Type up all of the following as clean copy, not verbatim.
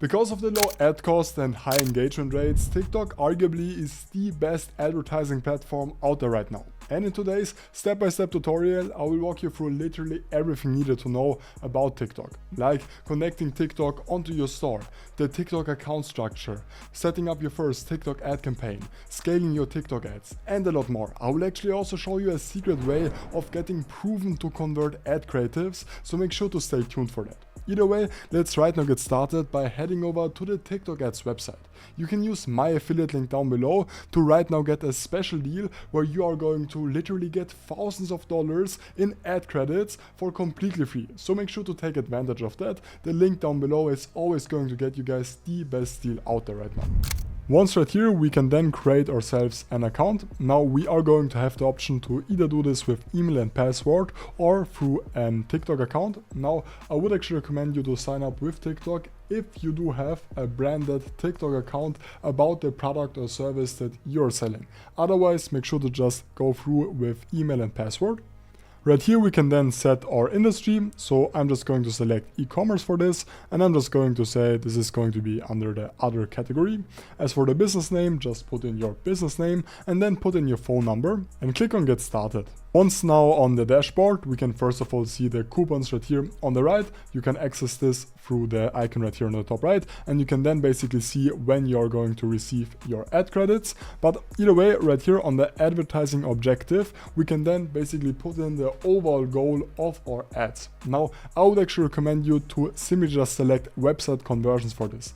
Because of the low ad cost and high engagement rates, TikTok arguably is the best advertising platform out there right now. And in today's step-by-step tutorial, I will walk you through literally everything needed to know about TikTok, like connecting TikTok onto your store, the TikTok account structure, setting up your first TikTok ad campaign, scaling your TikTok ads, and a lot more. I will actually also show you a secret way of getting proven to convert ad creatives, so make sure to stay tuned for that. Either way, let's right now get started by heading over to the TikTok ads website. You can use my affiliate link down below to right now get a special deal where you are going to literally get thousands of dollars in ad credits for completely free. So make sure to take advantage of that. The link down below is always going to get you guys the best deal out there right now. Once right here, we can then create ourselves an account. Now we are going to have the option to either do this with email and password or through a TikTok account. Now I would actually recommend you to sign up with TikTok if you do have a branded TikTok account about the product or service that you're selling. Otherwise, make sure to just go through with email and password. Right here we can then set our industry, so I'm just going to select e-commerce for this, and I'm just going to say this is going to be under the other category. As for the business name, just put in your business name and then put in your phone number and click on get started. Once now on the dashboard, we can first of all see the coupons right here on the right. You can access this through the icon right here on the top right, and you can then basically see when you're going to receive your ad credits. But either way, right here on the advertising objective, we can then basically put in the overall goal of our ads. Now, I would actually recommend you to simply just select website conversions for this.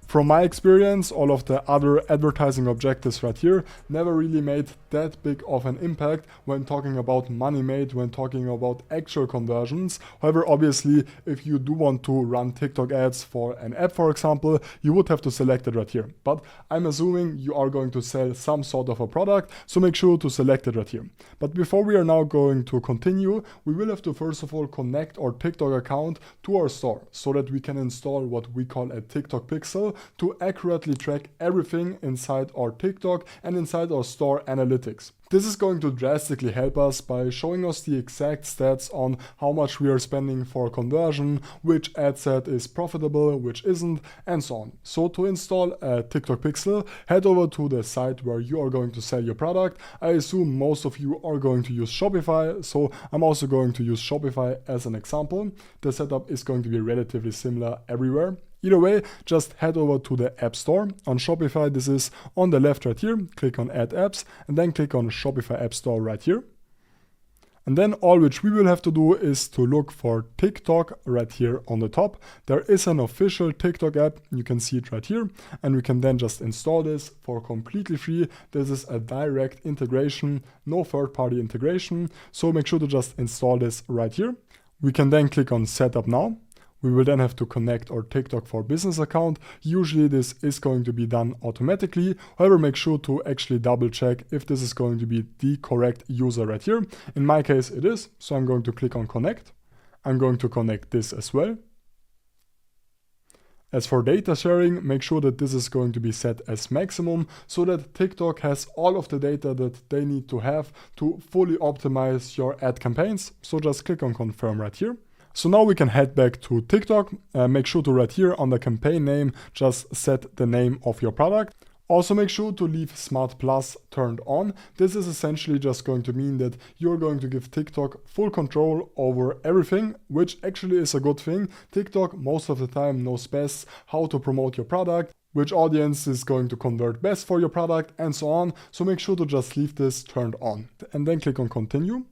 From my experience, all of the other advertising objectives right here never really made that big of an impact when talking about money made, when talking about actual conversions. However, obviously, if you do want to run TikTok ads for an app, for example, you would have to select it right here. But I'm assuming you are going to sell some sort of a product, so make sure to select it right here. But before we are now going to continue, we will have to first of all connect our TikTok account to our store so that we can install what we call a TikTok pixel to accurately track everything inside our TikTok and inside our store analytics. This is going to drastically help us by showing us the exact stats on how much we are spending for conversion, which ad set is profitable, which isn't, and so on. So to install a TikTok pixel, head over to the site where you are going to sell your product. I assume most of you are going to use Shopify, so I'm also going to use Shopify as an example. The setup is going to be relatively similar everywhere. Either way, just head over to the App Store. On Shopify, this is on the left right here. Click on Add Apps and then click on Shopify App Store right here. And then all which we will have to do is to look for TikTok right here on the top. There is an official TikTok app. You can see it right here. And we can then just install this for completely free. This is a direct integration, no third-party integration. So make sure to just install this right here. We can then click on Setup Now. We will then have to connect our TikTok for Business account. Usually this is going to be done automatically. However, make sure to actually double check if this is going to be the correct user right here. In my case, it is. So I'm going to click on connect. I'm going to connect this as well. As for data sharing, make sure that this is going to be set as maximum so that TikTok has all of the data that they need to have to fully optimize your ad campaigns. So just click on confirm right here. So now we can head back to TikTok. Make sure to right here on the campaign name, just set the name of your product. Also make sure to leave Smart Plus turned on. This is essentially just going to mean that you're going to give TikTok full control over everything, which actually is a good thing. TikTok most of the time knows best how to promote your product, which audience is going to convert best for your product, and so on. So make sure to just leave this turned on and then click on continue.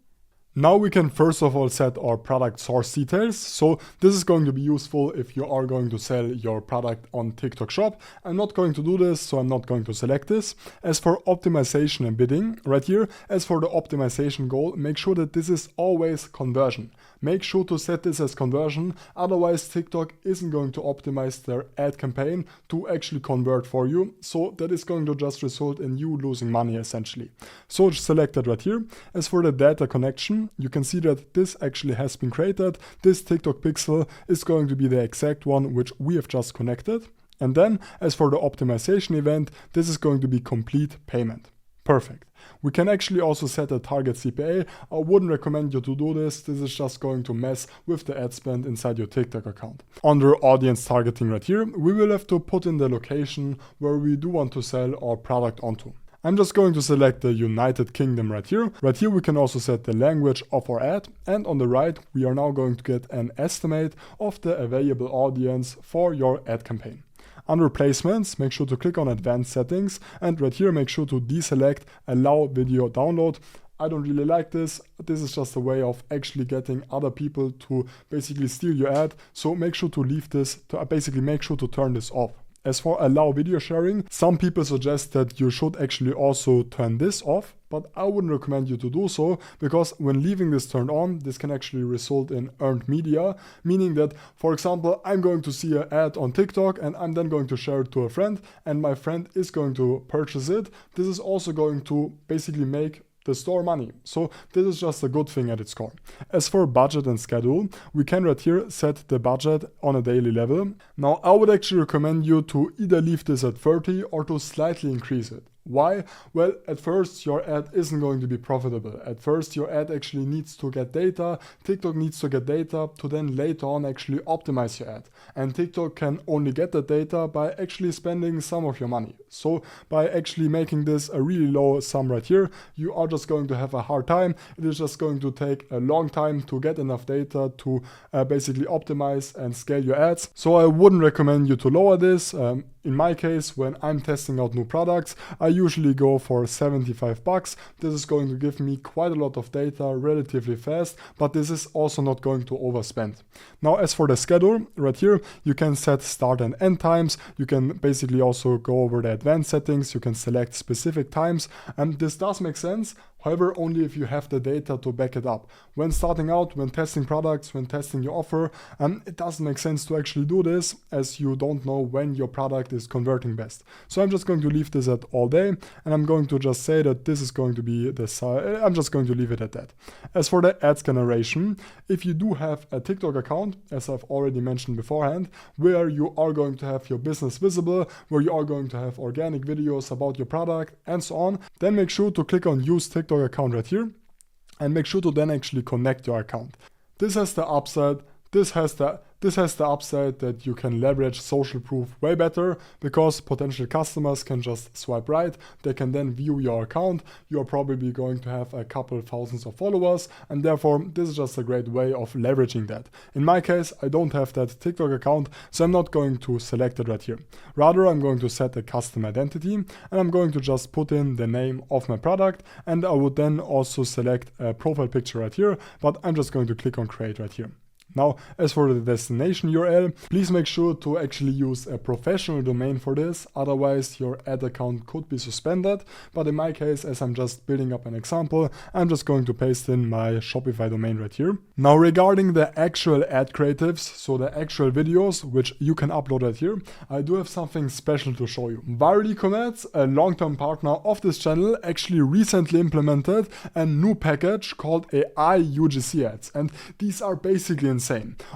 Now we can first of all set our product source details. So this is going to be useful if you are going to sell your product on TikTok Shop. I'm not going to do this, so I'm not going to select this. As for optimization and bidding, right here, as for the optimization goal, make sure that this is always conversion. Make sure to set this as conversion, otherwise TikTok isn't going to optimize their ad campaign to actually convert for you. So that is going to just result in you losing money essentially. So select that right here. As for the data connection, you can see that this actually has been created. This TikTok pixel is going to be the exact one which we have just connected. And then as for the optimization event, this is going to be complete payment. Perfect. We can actually also set a target CPA. I wouldn't recommend you to do this. This is just going to mess with the ad spend inside your TikTok account. Under audience targeting right here, we will have to put in the location where we do want to sell our product onto. I'm just going to select the United Kingdom right here. Right here we can also set the language of our ad, and on the right we are now going to get an estimate of the available audience for your ad campaign. Under placements, make sure to click on advanced settings, and right here make sure to deselect allow video download. I don't really like this. This is just a way of actually getting other people to basically steal your ad. So make sure to leave this, make sure to turn this off. As for allow video sharing, some people suggest that you should actually also turn this off, but I wouldn't recommend you to do so, because when leaving this turned on, this can actually result in earned media, meaning that, for example, I'm going to see an ad on TikTok and I'm then going to share it to a friend, and my friend is going to purchase it. This is also going to basically make the store money. So this is just a good thing at its core. As for budget and schedule, we can right here set the budget on a daily level. Now I would actually recommend you to either leave this at 30 or to slightly increase it. Why? Well, at first your ad isn't going to be profitable. At first your ad actually needs to get data. TikTok needs to get data to then later on actually optimize your ad. And TikTok can only get the data by actually spending some of your money. So by actually making this a really low sum right here, you are just going to have a hard time. It is just going to take a long time to get enough data to basically optimize and scale your ads. So I wouldn't recommend you to lower this. In my case, when I'm testing out new products, I usually go for $75. This is going to give me quite a lot of data relatively fast, but this is also not going to overspend. Now, as for the schedule, right here, you can set start and end times. You can basically also go over the advanced settings. You can select specific times, and this does make sense. However, only if you have the data to back it up. When starting out, when testing products, when testing your offer, it doesn't make sense to actually do this, as you don't know when your product is converting best. So I'm just going to leave this at all day, and I'm going to just say that this is going to be the size. I'm just going to leave it at that. As for the ads generation, if you do have a TikTok account, as I've already mentioned beforehand, where you are going to have your business visible, where you are going to have organic videos about your product and so on, then make sure to click on use TikTok account right here, and make sure to then actually connect your account. This has the upside This has the upside that you can leverage social proof way better, because potential customers can just swipe right, they can then view your account, you're probably going to have a couple thousands of followers, and therefore this is just a great way of leveraging that. In my case, I don't have that TikTok account, so I'm not going to select it right here. Rather, I'm going to set a custom identity, and I'm going to just put in the name of my product, and I would then also select a profile picture right here, but I'm just going to click on create right here. Now, as for the destination URL, please make sure to actually use a professional domain for this, otherwise your ad account could be suspended. But in my case, as I'm just building up an example, I'm just going to paste in my Shopify domain right here. Now, regarding the actual ad creatives, so the actual videos, which you can upload right here, I do have something special to show you. Viral e-commerce, a long-term partner of this channel, actually recently implemented a new package called AI UGC ads, and these are basically insane.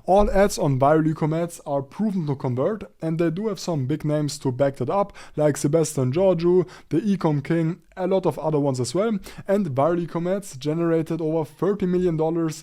All ads on viral e-commerce are proven to convert, and they do have some big names to back that up, like Sebastian Georgiou, the Ecom King, a lot of other ones as well. And viral e-commerce generated over $30 million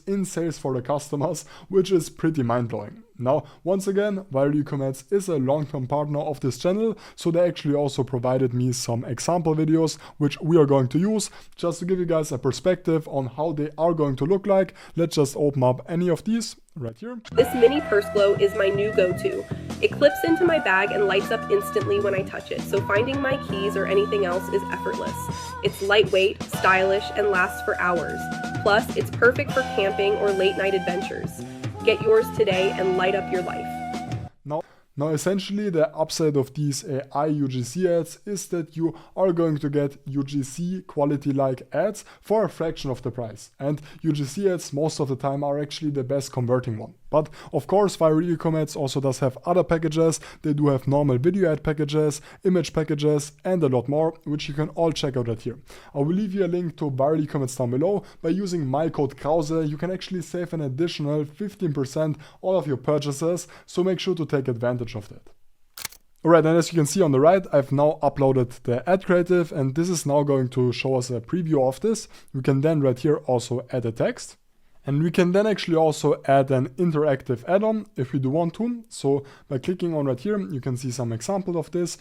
in sales for the customers, which is pretty mind-blowing. Now, once again, viral e-commerce is a long-term partner of this channel, so they actually also provided me some example videos, which we are going to use, just to give you guys a perspective on how they are going to look like. Let's just open up any of these right here. This mini purse glow is my new go-to. It clips into my bag and lights up instantly when I touch it, so finding my keys or anything else is effortless. It's lightweight, stylish, and lasts for hours. Plus, it's perfect for camping or late-night adventures. Get yours today and light up your life. Now essentially the upside of these AI UGC ads is that you are going to get UGC quality like ads for a fraction of the price. And UGC ads most of the time are actually the best converting one. But of course, viral e-commerce also does have other packages. They do have normal video ad packages, image packages, and a lot more, which you can all check out right here. I will leave you a link to viral e-commerce down below. By using my code Krause, you can actually save an additional 15% all of your purchases, so make sure to take advantage of that. Alright, and as you can see on the right, I've now uploaded the ad creative, and this is now going to show us a preview of this. We can then right here also add a text. And we can then actually also add an interactive add-on if we do want to. So by clicking on right here, you can see some example of this.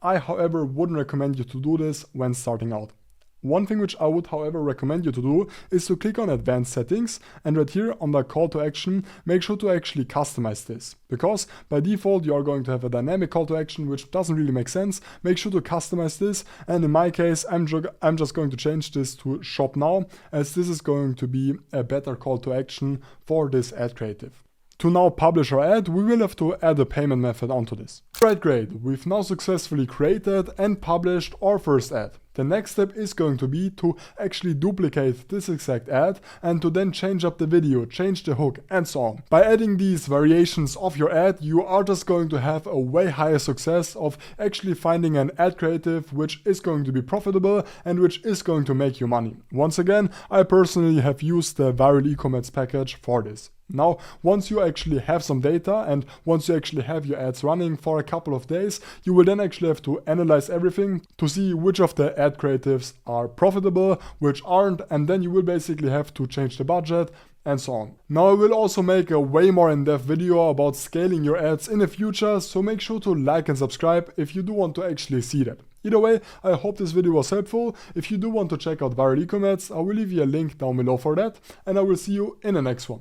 I, however, wouldn't recommend you to do this when starting out. One thing which I would, however, recommend you to do is to click on Advanced Settings, and right here on the call to action, make sure to actually customize this. Because by default you are going to have a dynamic call to action, which doesn't really make sense. Make sure to customize this, and in my case I'm just going to change this to Shop Now, as this is going to be a better call to action for this ad creative. To now publish our ad, we will have to add a payment method onto this. Right, great, we've now successfully created and published our first ad. The next step is going to be to actually duplicate this exact ad and to then change up the video, change the hook, and so on. By adding these variations of your ad, you are just going to have a way higher success of actually finding an ad creative which is going to be profitable and which is going to make you money. Once again, I personally have used the viral e-commerce package for this. Now, once you actually have some data and once you actually have your ads running for a couple of days, you will then actually have to analyze everything to see which of the ad creatives are profitable, which aren't, and then you will basically have to change the budget and so on. Now I will also make a way more in-depth video about scaling your ads in the future, so make sure to like and subscribe if you do want to actually see that. Either way, I hope this video was helpful. If you do want to check out viral e-commerce, I will leave you a link down below for that, and I will see you in the next one.